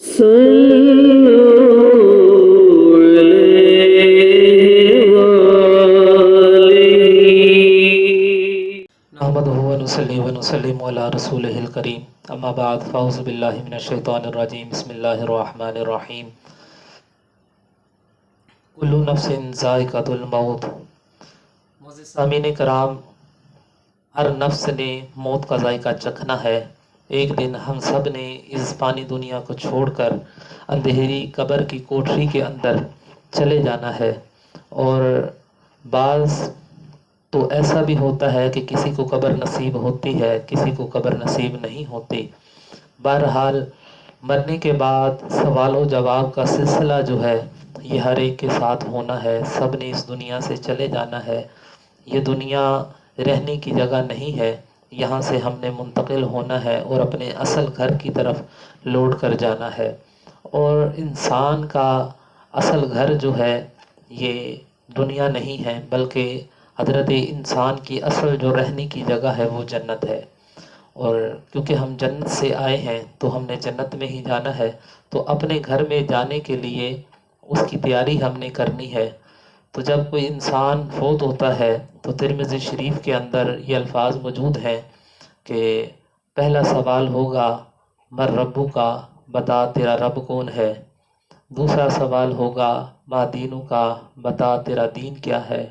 صلوا علیہ وآلہ نحمدہ ونصلی ونسلم علی رسولہ الکریم اما بعد فاعوذ باللہ من الشیطان الرجیم بسم اللہ الرحمن الرحیم کل نفس ذائقۃ الموت۔ معزز سامعین کرام، ہر نفس نے موت کا ذائقہ چکھنا ہے۔ ایک دن ہم سب نے اس فانی دنیا کو چھوڑ کر اندھیری قبر کی کوٹری کے اندر چلے جانا ہے، اور بعض تو ایسا بھی ہوتا ہے کہ کسی کو قبر نصیب ہوتی ہے، کسی کو قبر نصیب نہیں ہوتی۔ بہرحال مرنے کے بعد سوال و جواب کا سلسلہ جو ہے یہ ہر ایک کے ساتھ ہونا ہے۔ سب نے اس دنیا سے چلے جانا ہے۔ یہ دنیا رہنے کی جگہ نہیں ہے، یہاں سے ہم نے منتقل ہونا ہے اور اپنے اصل گھر کی طرف لوٹ کر جانا ہے۔ اور انسان کا اصل گھر جو ہے یہ دنیا نہیں ہے، بلکہ حضرت انسان کی اصل جو رہنے کی جگہ ہے وہ جنت ہے۔ اور کیونکہ ہم جنت سے آئے ہیں تو ہم نے جنت میں ہی جانا ہے، تو اپنے گھر میں جانے کے لیے اس کی تیاری ہم نے کرنی ہے۔ تو جب کوئی انسان فوت ہوتا ہے تو ترمذی شریف کے اندر یہ الفاظ موجود ہیں کہ پہلا سوال ہوگا من ربو کا، بتا تیرا رب کون ہے۔ دوسرا سوال ہوگا ما دینو کا، بتا تیرا دین کیا ہے۔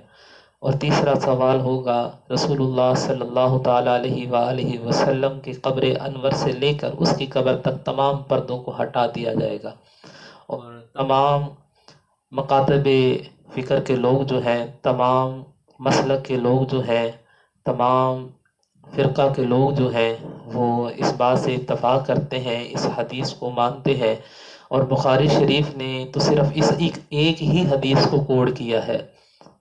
اور تیسرا سوال ہوگا رسول اللہ صلی اللہ تعالیٰ علیہ وآلہ وسلم کی قبر انور سے لے کر اس کی قبر تک تمام پردوں کو ہٹا دیا جائے گا، اور تمام مکاتب فکر کے لوگ جو ہیں، تمام مسلک کے لوگ جو ہیں، تمام فرقہ کے لوگ جو ہیں وہ اس بات سے اتفاق کرتے ہیں، اس حدیث کو مانتے ہیں۔ اور بخاری شریف نے تو صرف اس ایک ہی حدیث کو کوڈ کیا ہے،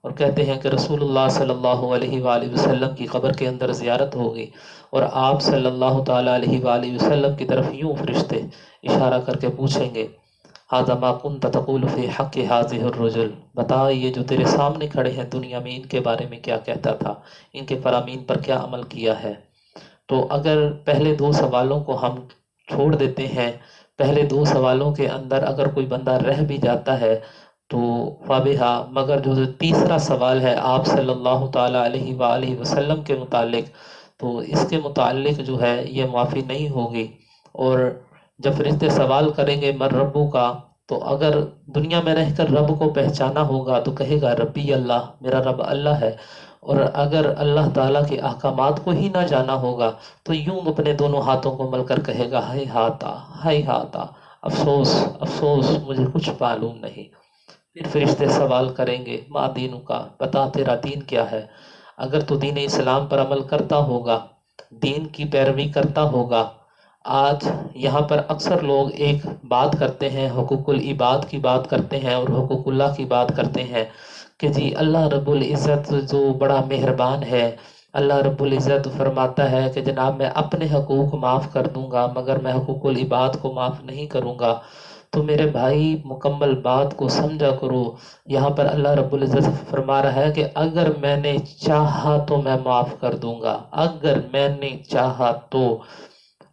اور کہتے ہیں کہ رسول اللہ صلی اللہ علیہ وآلہ وسلم کی قبر کے اندر زیارت ہوگی، اور آپ صلی اللہ تعالیٰ علیہ وآلہ وسلم کی طرف یوں فرشتے اشارہ کر کے پوچھیں گے ھذا ما كنت تقول فی حق هذه الرجل، بتا یہ جو تیرے سامنے کھڑے ہیں دنیا میں ان کے بارے میں کیا کہتا تھا، ان کے فرامین پر کیا عمل کیا ہے۔ تو اگر پہلے دو سوالوں کو ہم چھوڑ دیتے ہیں، پہلے دو سوالوں کے اندر اگر کوئی بندہ رہ بھی جاتا ہے تو فابہا، مگر جو تیسرا سوال ہے آپ صلی اللہ تعالیٰ علیہ وآلہ وسلم کے متعلق، تو اس کے متعلق جو ہے یہ معافی نہیں ہوگی۔ اور جب فرشتے سوال کریں گے من ربو کا، تو اگر دنیا میں رہ کر رب کو پہچانا ہوگا تو کہے گا ربی اللہ، میرا رب اللہ ہے۔ اور اگر اللہ تعالیٰ کے احکامات کو ہی نہ جانا ہوگا تو یوں اپنے دونوں ہاتھوں کو مل کر کہے گا ہائے ہاتا، ہائے ہاتا، افسوس افسوس، مجھے کچھ معلوم نہیں۔ پھر فرشتے سوال کریں گے ما دینو کا، بتا تیرا دین کیا ہے۔ اگر تو دین اسلام پر عمل کرتا ہوگا، دین کی پیروی کرتا ہوگا۔ آج یہاں پر اکثر لوگ ایک بات کرتے ہیں، حقوق العباد کی بات کرتے ہیں اور حقوق اللہ کی بات کرتے ہیں کہ جی اللہ رب العزت جو بڑا مہربان ہے، اللہ رب العزت فرماتا ہے کہ جناب میں اپنے حقوق معاف کر دوں گا مگر میں حقوق العباد کو معاف نہیں کروں گا۔ تو میرے بھائی مکمل بات کو سمجھا کرو، یہاں پر اللہ رب العزت فرما رہا ہے کہ اگر میں نے چاہا تو میں معاف کر دوں گا، اگر میں نے چاہا تو۔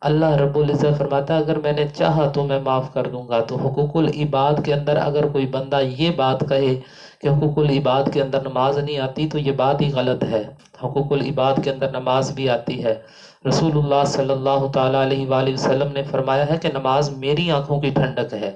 اللہ رب العزت فرماتا ہے اگر میں نے چاہا تو میں معاف کر دوں گا۔ تو حقوق العباد کے اندر اگر کوئی بندہ یہ بات کہے کہ حقوق العباد کے اندر نماز نہیں آتی تو یہ بات ہی غلط ہے۔ حقوق العباد کے اندر نماز بھی آتی ہے۔ رسول اللہ صلی اللہ تعالیٰ علیہ وآلہ وسلم نے فرمایا ہے کہ نماز میری آنکھوں کی ٹھنڈک ہے۔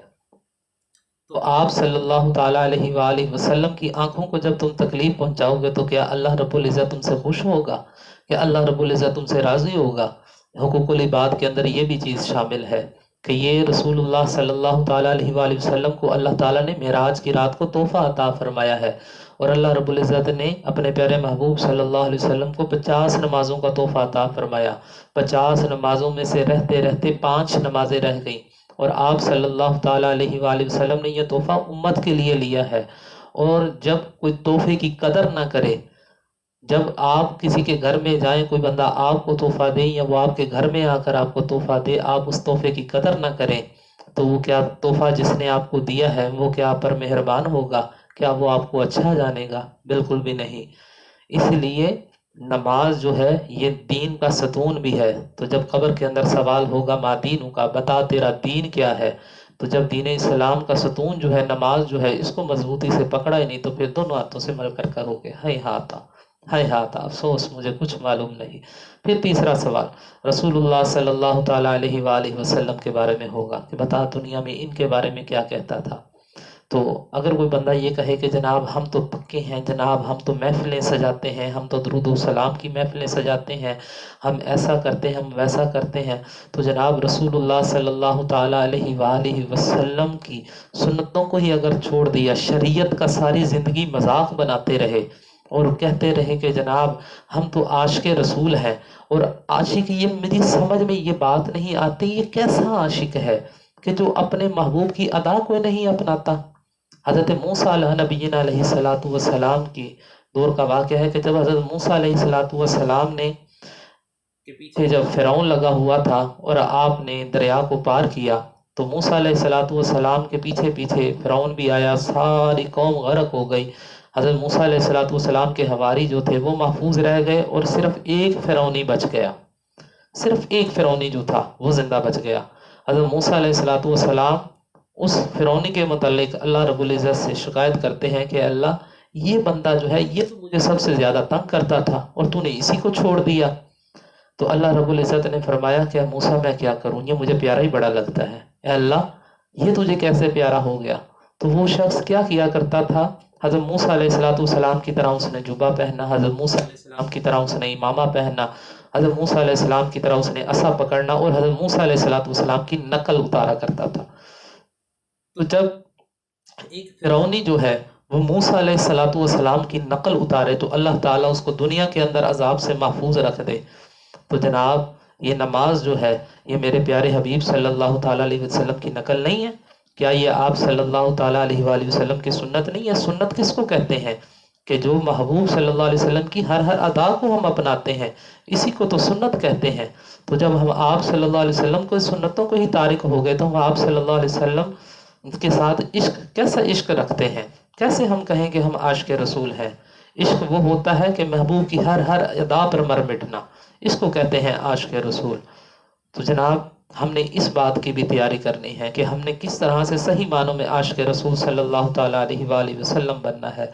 تو آپ صلی اللہ تعالیٰ علیہ وآلہ وسلم کی آنکھوں کو جب تم تکلیف پہنچاؤ گے تو کیا اللہ رب العزت تم سے خوش ہوگا؟ کیا اللہ رب العزت تم سے راضی ہوگا؟ حقوق العباد کے اندر یہ بھی چیز شامل ہے کہ یہ رسول اللہ صلی اللہ تعالیٰ علیہ وآلہ وسلم کو اللہ تعالیٰ نے معراج کی رات کو تحفہ عطا فرمایا ہے، اور اللہ رب العزت نے اپنے پیارے محبوب صلی اللہ علیہ وسلم کو 50 نمازوں کا تحفہ عطا فرمایا۔ 50 نمازوں میں سے رہتے رہتے 5 نمازیں رہ گئیں، اور آپ صلی اللہ تعالیٰ علیہ وآلہ وسلم نے یہ تحفہ امت کے لیے لیا ہے۔ اور جب کوئی تحفے کی قدر نہ کرے، جب آپ کسی کے گھر میں جائیں، کوئی بندہ آپ کو تحفہ دے یا وہ آپ کے گھر میں آ کر آپ کو تحفہ دے، آپ اس تحفے کی قدر نہ کریں، تو وہ کیا تحفہ جس نے آپ کو دیا ہے وہ کیا آپ پر مہربان ہوگا؟ کیا وہ آپ کو اچھا جانے گا؟ بالکل بھی نہیں۔ اس لیے نماز جو ہے یہ دین کا ستون بھی ہے۔ تو جب قبر کے اندر سوال ہوگا ما دینو کا، بتا تیرا دین کیا ہے، تو جب دین اسلام کا ستون جو ہے نماز جو ہے اس کو مضبوطی سے پکڑا ہی نہیں تو پھر دونوں ہاتھوں سے مل کر کرو گے ہائے ہاتھ افسوس مجھے کچھ معلوم نہیں۔ پھر تیسرا سوال رسول اللہ صلی اللہ تعالیٰ علیہ وآلہ وسلم کے بارے میں ہوگا کہ بتا دنیا میں ان کے بارے میں کیا کہتا تھا۔ تو اگر کوئی بندہ یہ کہے کہ جناب ہم تو پکے ہیں، جناب ہم تو محفلیں سجاتے ہیں، ہم تو درود و سلام کی محفلیں سجاتے ہیں، ہم ایسا کرتے ہیں، ہم ویسا کرتے ہیں، تو جناب رسول اللہ صلی اللہ تعالیٰ علیہ وآلہ وسلم کی سنتوں کو ہی اگر چھوڑ دیا، شریعت کا ساری زندگی مذاق بناتے رہے اور کہتے رہے کہ جناب ہم تو عاشق رسول ہیں، اور عاشق یہ میری سمجھ میں یہ بات نہیں آتی یہ کیسا عاشق ہے کہ جو اپنے محبوب کی ادا کو نہیں اپناتا۔ حضرت موسیٰ علیہ نبینا علیہ السلام کی دور کا واقعہ ہے کہ جب حضرت موسیٰ علیہ السلام نے کے پیچھے جب فرعون لگا ہوا تھا اور آپ نے دریا کو پار کیا تو موسیٰ علیہ السلام کے پیچھے پیچھے فرعون بھی آیا، ساری قوم غرق ہو گئی۔ حضرت موسیٰ علیہ السلام کے حواری جو تھے وہ محفوظ رہ گئے اور صرف ایک فرعونی بچ گیا، صرف ایک فرعونی جو تھا وہ زندہ بچ گیا۔ حضرت موسیٰ علیہ السلام اس فرعونی کے متعلق اللہ رب العزت سے شکایت کرتے ہیں کہ اللہ یہ بندہ جو ہے یہ تو مجھے سب سے زیادہ تنگ کرتا تھا اور تو نے اسی کو چھوڑ دیا۔ تو اللہ رب العزت نے فرمایا کہ موسیٰ میں کیا کروں، یہ مجھے پیارا ہی بڑا لگتا ہے، اے اللہ یہ تجھے کیسے پیارا ہو گیا؟ تو وہ شخص کیا کیا کرتا تھا، حضرت موسیٰ علیہ السلام کی طرح اس نے جبہ پہنا، حضرت موسیٰ علیہ السلام کی طرح اس نے امامہ پہنا، حضرت موسیٰ علیہ السلام کی طرح اس نے عصا پکڑنا اور حضرت موسیٰ علیہ السلام کی نقل اتارا کرتا تھا۔ تو جب ایک فرعونی جو ہے وہ موسیٰ علیہ السلام کی نقل اتارے تو اللہ تعالیٰ اس کو دنیا کے اندر عذاب سے محفوظ رکھ دے۔ تو جناب یہ نماز جو ہے یہ میرے پیارے حبیب صلی اللہ تعالیٰ علیہ وسلم کی نقل نہیں ہے؟ کیا یہ آپ صلی اللہ تعالیٰ علیہ وآلہ وسلم کی سنت نہیں ہے؟ سنت کس کو کہتے ہیں کہ جو محبوب صلی اللہ علیہ وسلم کی ہر ادا کو ہم اپناتے ہیں، اسی کو تو سنت کہتے ہیں۔ تو جب ہم آپ صلی اللہ علیہ وسلم کو سنتوں کو ہی تارک ہو گئے تو ہم آپ صلی اللہ علیہ وسلم کے ساتھ کیسا عشق رکھتے ہیں؟ کیسے ہم کہیں کہ ہم عاشق رسول ہیں؟ عشق وہ ہوتا ہے کہ محبوب کی ہر ادا پر مر مٹنا، اس کو کہتے ہیں عاشق رسول۔ تو جناب ہم نے اس بات کی بھی تیاری کرنی ہے کہ ہم نے کس طرح سے صحیح معنوں میں عاشق رسول صلی اللہ تعالیٰ علیہ وآلہ وسلم بننا ہے،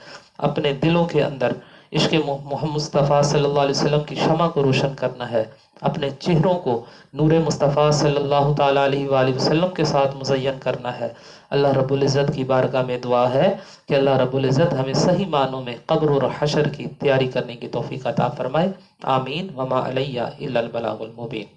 اپنے دلوں کے اندر عشق محمد مصطفیٰ صلی اللہ علیہ وسلم کی شمع کو روشن کرنا ہے، اپنے چہروں کو نور مصطفیٰ صلی اللہ تعالیٰ علیہ وآلہ وسلم کے ساتھ مزین کرنا ہے۔ اللہ رب العزت کی بارگاہ میں دعا ہے کہ اللہ رب العزت ہمیں صحیح معنوں میں قبر اور حشر کی تیاری کرنے کی توفیق عطا فرمائے، آمین۔ وما علیہ الا البلاغ المبین۔